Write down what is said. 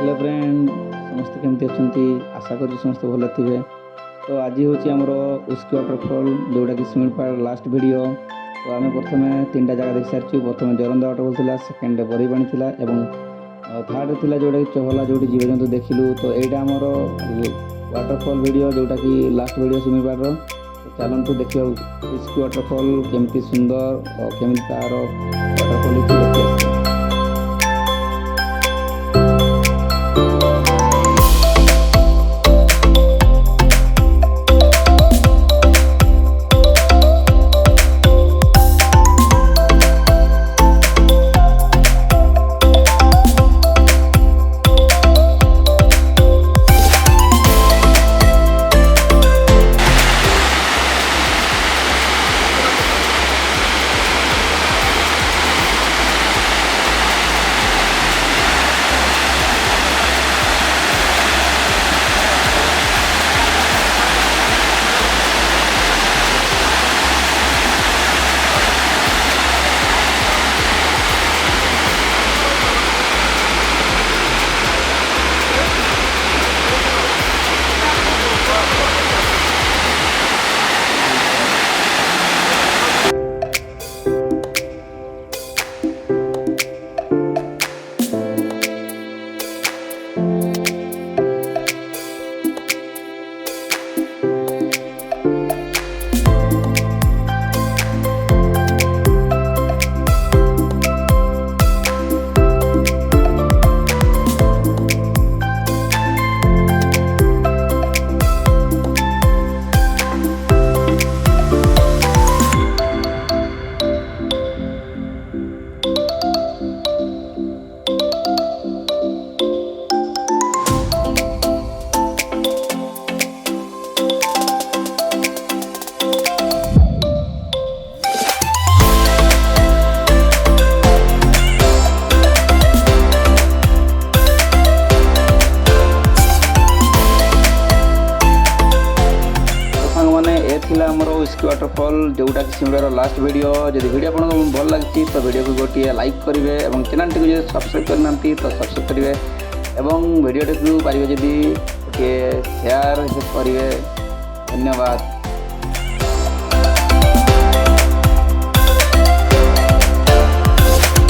Hello friend समस्त केमती अच्छा आशा करी समस्त भल थे। तो आज हूँ आमर उस्की वाटरफॉल जोटा कि सिमिलपाल लास्ट वीडियो। तो आम प्रथम 3टा जगह देख सारी। प्रथम जोरंदा वाटरफॉल थी, सेकेंड बरीपाणी थी और थर्ड थी जोटा कि चहला जो जीवजंतु देखिलु। तो यहाँ आमर वाटरफॉल वीडियो जोटा कि लास्ट वीडियो सिमिलपाल। तो चलतु देखा उस्की वाटरफॉल केमती सुंदर और केमी तार वाटरफॉल देखिए। आमर उस्की वाटरफॉल जोटा कि सिमलार लास्ट वीडियो। जब वीडियो आपको भल लगी तो वीडियो को गोटे लाइक करेंगे और चैनल टी सब्सक्राइब करना तो सब्सक्राइब करेंगे और वीडियो को पारे जब गोटे शेयर करेंगे। धन्यवाद।